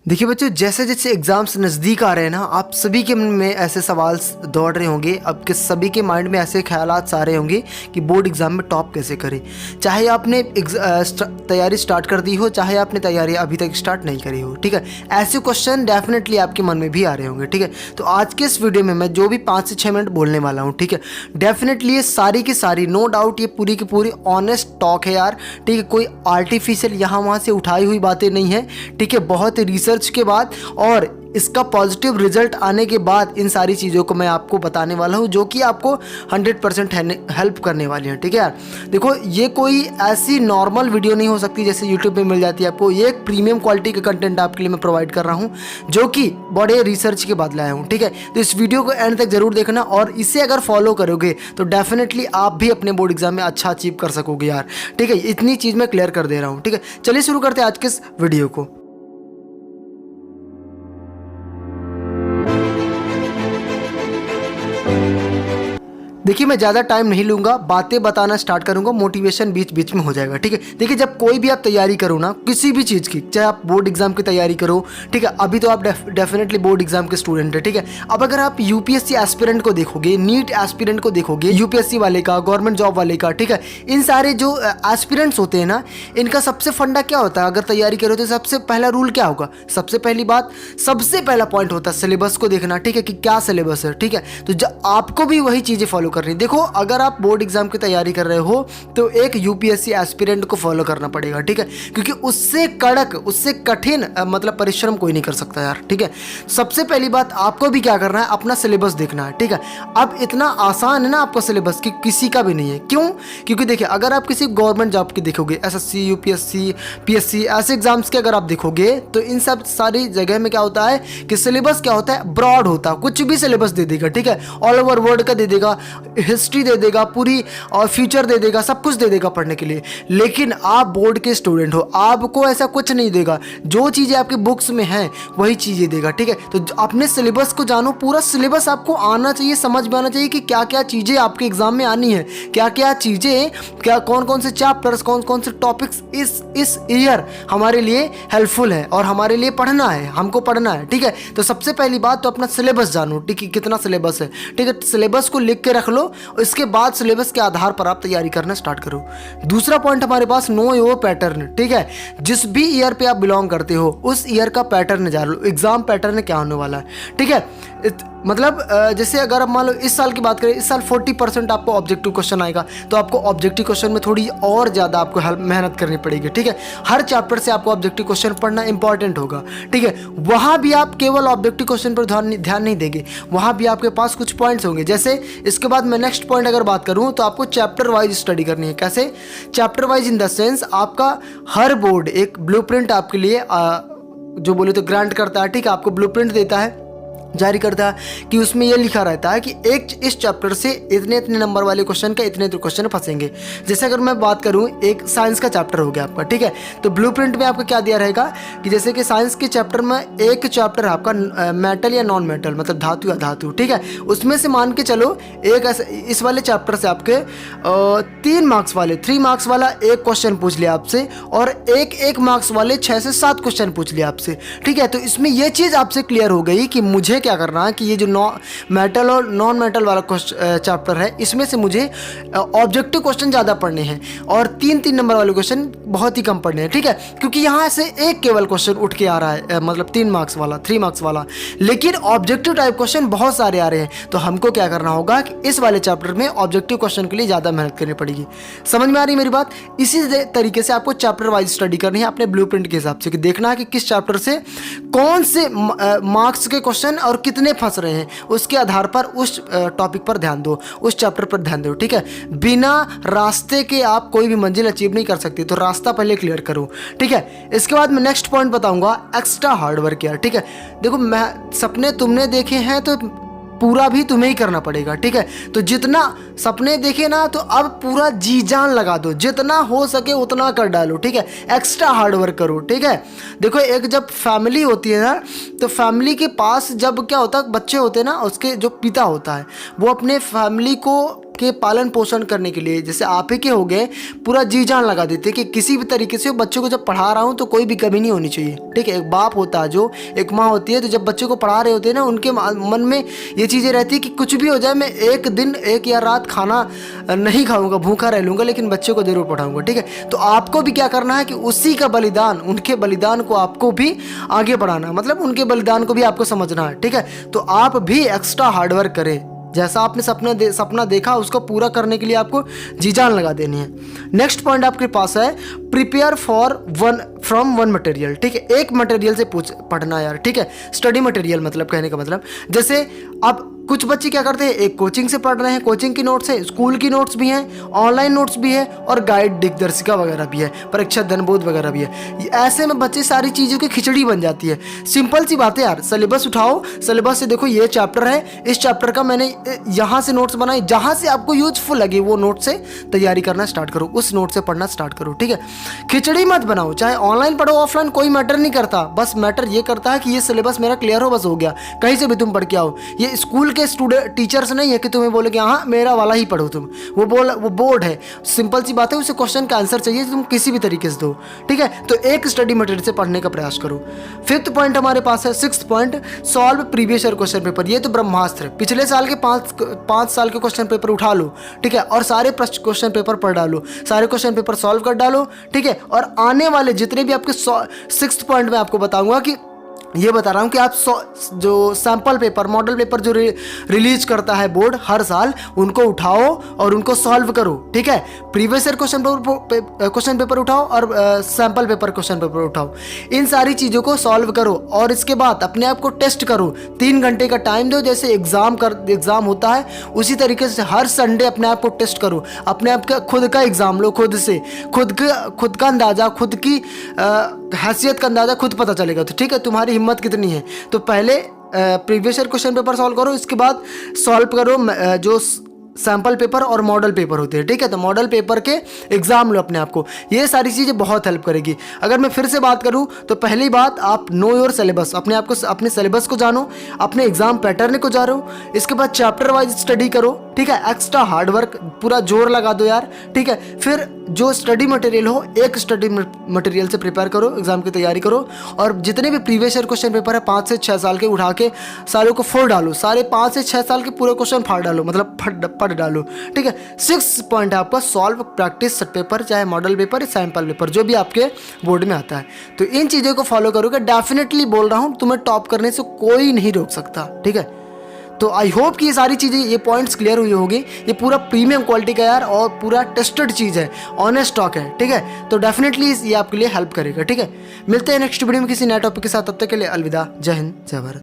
देखिए बच्चों, जैसे जैसे एग्ज़ाम्स नज़दीक आ रहे हैं ना, आप सभी के मन में ऐसे सवाल दौड़ रहे होंगे, आपके सभी के माइंड में ऐसे ख्यालात आ रहे होंगे कि बोर्ड एग्ज़ाम में टॉप कैसे करें। चाहे आपने तैयारी स्टार्ट कर दी हो, चाहे आपने तैयारी अभी तक स्टार्ट नहीं करी हो, ठीक है। ऐसे क्वेश्चन डेफिनेटली आपके मन में भी आ रहे होंगे, ठीक है। तो आज के इस वीडियो में मैं जो भी 5 से 6 मिनट बोलने वाला हूँ, ठीक है, डेफिनेटली ये सारी की सारी, नो डाउट, ये पूरी की पूरी ऑनेस्ट टॉक है यार, ठीक है। कोई आर्टिफिशियल यहाँ वहाँ से उठाई हुई बातें नहीं है, ठीक है। बहुत रिसर्च के बाद और इसका पॉजिटिव रिजल्ट आने के बाद इन सारी चीज़ों को मैं आपको बताने वाला हूं, जो कि आपको 100% हेल्प करने वाली हैं, ठीक है यार। देखो, ये कोई ऐसी नॉर्मल वीडियो नहीं हो सकती जैसे यूट्यूब पे मिल जाती है आपको। ये एक प्रीमियम क्वालिटी का कंटेंट आपके लिए मैं प्रोवाइड कर रहा हूं, जो कि बड़े रिसर्च के बाद लाया हूं, ठीक है। तो इस वीडियो को एंड तक जरूर देखना, और इसे अगर फॉलो करोगे तो डेफिनेटली आप भी अपने बोर्ड एग्जाम में अच्छा अचीव कर सकोगे यार, ठीक है। इतनी चीज़ मैं क्लियर कर दे रहा हूँ, ठीक है। चलिए शुरू करते हैं आज के इस वीडियो को। देखिए, मैं ज़्यादा टाइम नहीं लूँगा, बातें बताना स्टार्ट करूँगा, मोटिवेशन बीच बीच में हो जाएगा, ठीक है। देखिए, जब कोई भी आप तैयारी करो ना किसी भी चीज़ की, चाहे आप बोर्ड एग्जाम की तैयारी करो, ठीक है। अभी तो आप डेफिनेटली बोर्ड एग्जाम के स्टूडेंट है, ठीक है। अब अगर आप यूपीएससी एस्पिरेंट को देखोगे, नीट एस्पिरेंट को देखोगे, यूपीएससी वाले का, गवर्नमेंट जॉब वाले का, ठीक है, इन सारे जो एस्पिरेंट्स होते हैं ना, इनका सबसे फंडा क्या होता है? अगर तैयारी करो तो सबसे पहला रूल क्या होगा? सबसे पहली बात, सबसे पहला पॉइंट होता है सिलेबस को देखना, ठीक है, कि क्या सिलेबस है, ठीक है। तो आपको भी वही चीज़ें फॉलो करनी। देखो, अगर आप बोर्ड एग्जाम की तैयारी कर रहे हो तो एक यूपीएससी एस्पिरेंट को फॉलो करना पड़ेगा, ठीक है, क्योंकि उससे कड़क, उससे कठिन मतलब परिश्रम कोई नहीं कर सकता यार, ठीक है। सबसे पहली बात, आपको भी क्या करना है? अपना सिलेबस देखना है, ठीक है। अब इतना आसान है ना आपका सिलेबस कि किसी का भी नहीं है। क्यों? क्योंकि देखिए, अगर आप किसी गवर्नमेंट जॉब की देखोगे, एसएससी, यूपीएससी, पीएससी, ऐसे एग्जाम्स के अगर आप देखोगे तो इन सब सारी जगह में क्या होता है कि सिलेबस क्या होता है? ब्रॉड होता है, कुछ भी सिलेबस दे देगा, ठीक है। ऑल ओवर वर्ल्ड का दे देगा, हिस्ट्री दे देगा पूरी, और फ्यूचर दे देगा, सब कुछ दे देगा पढ़ने के लिए। लेकिन आप बोर्ड के स्टूडेंट हो, आपको ऐसा कुछ नहीं देगा। जो चीज़ें आपके बुक्स में हैं वही चीज़ें देगा, ठीक है। तो अपने सिलेबस को जानो, पूरा सिलेबस आपको आना चाहिए, समझ में आना चाहिए कि क्या क्या चीज़ें आपके एग्जाम में आनी है, क्या क्या चीज़ें, क्या कौन कौन से चैप्टर्स, कौन कौन से टॉपिक्स इस ईयर हमारे लिए हेल्पफुल है और हमारे लिए पढ़ना है, हमको पढ़ना है, ठीक है। तो सबसे पहली बात तो अपना सिलेबस जानो, ठीक है, कितना सिलेबस है, ठीक है। सिलेबस को लिख के रख लो, इसके बाद सिलेबस के आधार पर आप तैयारी करना स्टार्ट करो। दूसरा पॉइंट हमारे पास, नो योर पैटर्न, ठीक है। जिस भी ईयर पे आप बिलोंग करते हो उस ईयर का पैटर्न जान लो, एग्जाम पैटर्न क्या होने वाला है, ठीक है। मतलब जैसे अगर आप मान लो इस साल की बात करें, इस साल 40% आपको ऑब्जेक्टिव क्वेश्चन आएगा, तो आपको ऑब्जेक्टिव क्वेश्चन में थोड़ी और ज़्यादा आपको मेहनत करनी पड़ेगी, ठीक है। हर चैप्टर से आपको ऑब्जेक्टिव क्वेश्चन पढ़ना इंपॉर्टेंट होगा, ठीक है। वहाँ भी आप केवल ऑब्जेक्टिव क्वेश्चन पर ध्यान नहीं देंगे, वहाँ भी आपके पास कुछ पॉइंट्स होंगे। जैसे इसके बाद मैं नेक्स्ट पॉइंट अगर बात करूँ तो आपको चैप्टर वाइज स्टडी करनी है। कैसे? Chapter wise in the sense, आपका हर बोर्ड एक ब्लूप्रिंट आपके लिए जो बोले तो ग्रांट करता है, ठीक है, आपको ब्लूप्रिंट देता है, जारी करता है, कि उसमें यह लिखा रहता है कि एक इस चैप्टर से इतने इतने नंबर वाले क्वेश्चन का इतने क्वेश्चन फंसेंगे। जैसे अगर मैं बात करूं, एक साइंस का चैप्टर हो गया आपका, ठीक है, तो ब्लूप्रिंट में आपको क्या दिया रहेगा कि जैसे कि साइंस के चैप्टर में एक चैप्टर है आपका मेटल या नॉन मेटल, मतलब धातु या धातु, ठीक है। उसमें से मान के चलो एक इस वाले चैप्टर से आपके 3 मार्क्स वाले, 3 मार्क्स वाला एक क्वेश्चन पूछ लिया आपसे, और एक मार्क्स वाले 6 से 7 क्वेश्चन पूछ लिया आपसे, ठीक है। तो इसमें यह चीज़ आपसे क्लियर हो गई कि मुझे क्या करना है कि ये जो मेटल और नॉन मेटल वाला चैप्टर है, इसमें से मुझे ऑब्जेक्टिव क्वेश्चन ज़्यादा पढ़ने हैं और 3-3 नंबर वाले क्वेश्चन बहुत ही कम पढ़ने हैं, ठीक है। क्योंकि यहाँ से एक केवल क्वेश्चन उठ के आ रहा है, मतलब 3 मार्क्स वाला, 3 मार्क्स वाला, लेकिन ऑब्जेक्टिव टाइप क्वेश्चन बहुत सारे आ रहे हैं। तो हमको क्या करना होगा कि इस वाले चैप्टर में ऑब्जेक्टिव क्वेश्चन के लिए ज़्यादा मेहनत करनी पड़ेगी। समझ में आ रही मेरी बात? इसी तरीके से आपको चैप्टर वाइज स्टडी करनी है अपने ब्लूप्रिंट के हिसाब से, कि देखना है कि किस चैप्टर से कौन से मार्क्स के क्वेश्चन और कितने फंस रहे हैं, उसके आधार पर उस टॉपिक पर ध्यान दो, उस चैप्टर पर ध्यान दो, ठीक है। बिना रास्ते के आप कोई भी मंजिल अचीव नहीं कर सकते, तो रास्ता पहले क्लियर करो, ठीक है। इसके बाद मैं नेक्स्ट पॉइंट बताऊंगा, एक्स्ट्रा हार्डवर्क यार, ठीक है। देखो, मैं सपने तुमने देखे हैं तो पूरा भी तुम्हें ही करना पड़ेगा, ठीक है। तो जितना सपने देखे ना, तो अब पूरा जी जान लगा दो, जितना हो सके उतना कर डालो, ठीक है। एक्स्ट्रा हार्डवर्क करो, ठीक है। देखो, एक जब फैमिली होती है ना, तो फैमिली के पास जब क्या होता है, बच्चे होते हैं ना, उसके जो पिता होता है वो अपने फैमिली को आपके पालन पोषण करने के लिए, जैसे आप ही के हो गए, पूरा जी जान लगा देते हैं कि किसी भी तरीके से बच्चों को जब पढ़ा रहा हूँ तो कोई भी कमी नहीं होनी चाहिए, ठीक है। एक बाप होता है, जो एक माँ होती है, तो जब बच्चों को पढ़ा रहे होते हैं ना, उनके मन में ये चीज़ें रहती है कि कुछ भी हो जाए, मैं एक दिन एक या रात खाना नहीं खाऊंगा, भूखा रह लूँगा, लेकिन बच्चों को जरूर पढ़ाऊंगा, ठीक है। तो आपको भी क्या करना है कि उसी का बलिदान, उनके बलिदान को आपको भी आगे बढ़ाना है, मतलब उनके बलिदान को भी आपको समझना है, ठीक है। तो आप भी एक्स्ट्रा हार्डवर्क करें, जैसा आपने सपना देखा उसको पूरा करने के लिए आपको जी जान लगा देनी है। नेक्स्ट पॉइंट आपके पास है प्रिपेयर फ्रॉम वन मटेरियल, ठीक है। एक मटेरियल से पढ़ना यार, ठीक है। स्टडी मटेरियल मतलब कहने का मतलब, जैसे अब कुछ बच्चे क्या करते हैं, एक कोचिंग से पढ़ रहे हैं, कोचिंग की नोट्स है, स्कूल की नोट्स भी हैं, ऑनलाइन नोट्स भी है, और गाइड दिग्दर्शिका वगैरह भी है, परीक्षा धनबोध वगैरह भी है। ऐसे में बच्चे सारी चीज़ों की खिचड़ी बन जाती है। सिंपल सी बात है यार, सिलेबस उठाओ, सिलेबस से देखो ये चैप्टर है, इस चैप्टर का मैंने यहाँ से नोट्स बनाए, जहाँ से आपको यूजफुल लगे वो नोट से तैयारी करना स्टार्ट करो, उस नोट से पढ़ना स्टार्ट करो, ठीक है। खिचड़ी मत बनाओ, चाहे ऑनलाइन पढ़ो ऑफलाइन, कोई मैटर नहीं करता, बस मैटर ये करता है कि ये सिलेबस मेरा क्लियर हो, बस हो गया। कहीं से भी तुम पढ़ के आओ, ये स्कूल के स्टूडेंट टीचर्स नहीं है कि तुम्हें बोले कि हाँ मेरा वाला ही पढ़ो तुम, वो बोर्ड है, सिंपल सी बात है, उसे क्वेश्चन का आंसर चाहिए, तुम किसी भी तरीके से दो, ठीक है। तो एक स्टडी मटेरियल से पढ़ने का प्रयास करो। फिफ्थ पॉइंट हमारे पास है, sixth point, solve previous year question paper. ये तो ब्रह्मास्त्र है, पिछले साल के पाँच साल के क्वेश्चन पेपर उठा लो, ठीक है, और सारे क्वेश्चन पेपर पढ़ डालो, सारे क्वेश्चन पेपर सॉल्व कर डालो, ठीक है। और आने वाले जितने भी आपके सिक्स्थ पॉइंट में आपको बताऊंगा कि ये बता रहा हूँ कि आप जो सैम्पल पेपर, मॉडल पेपर जो रिलीज करता है बोर्ड हर साल, उनको उठाओ और उनको सॉल्व करो, ठीक है। प्रीवियस ईयर क्वेश्चन पेपर उठाओ और सैम्पल पेपर क्वेश्चन पेपर उठाओ, इन सारी चीज़ों को सॉल्व करो, और इसके बाद अपने आप को टेस्ट करो। 3 घंटे का टाइम दो, जैसे एग्ज़ाम होता है उसी तरीके से हर संडे अपने आप को टेस्ट करो, अपने आप का खुद का एग्ज़ाम लो, खुद से खुद का अंदाज़ा, खुद की हैसियत का अंदाज़ा खुद पता चलेगा, तो ठीक है, तुम्हारी हिम्मत कितनी है। तो पहले previous year question paper solve करो, इसके बाद सॉल्व करो जो सैम्पल पेपर और मॉडल पेपर होते हैं, ठीक है। तो मॉडल पेपर के एग्जाम लो अपने आप को, ये सारी चीज़ें बहुत हेल्प करेगी। अगर मैं फिर से बात करूं तो पहली बात, आप नो योर सिलेबस, अपने आप को, अपने सिलेबस को जानो, अपने एग्जाम पैटर्न को जानो, इसके बाद चैप्टर वाइज स्टडी करो, ठीक है। एक्स्ट्रा हार्डवर्क, पूरा जोर लगा दो यार, ठीक है। फिर जो स्टडी मटेरियल हो, एक स्टडी मटेरियल से प्रिपेयर करो, एग्जाम की तैयारी करो, और जितने भी प्रीवियस ईयर क्वेश्चन पेपर है 5 से 6 साल के, उठा के सारों को फोड़ डालो, सारे 5 से 6 साल के पूरे क्वेश्चन फाड़ डालो, मतलब पढ़ डालो, ठीक है। 6 पॉइंट है आपका, सॉल्व प्रैक्टिस सेट पेपर, चाहे मॉडल पेपर, सैम्पल पेपर, जो भी आपके बोर्ड में आता है। तो इन चीज़ों को फॉलो करोगे, डेफिनेटली बोल रहा हूँ, तुम्हें टॉप करने से कोई नहीं रोक सकता, ठीक है। तो आई होप कि ये सारी चीज़ें, ये पॉइंट्स क्लियर हुई होगी। ये पूरा प्रीमियम क्वालिटी का यार, और पूरा टेस्टेड चीज़ है, ऑनेस्ट स्टॉक है, ठीक है। तो डेफिनेटली ये आपके लिए हेल्प करेगा, ठीक है। मिलते हैं नेक्स्ट वीडियो में किसी नए टॉपिक के साथ, तब तक के लिए अलविदा, जय हिंद, जय भारत।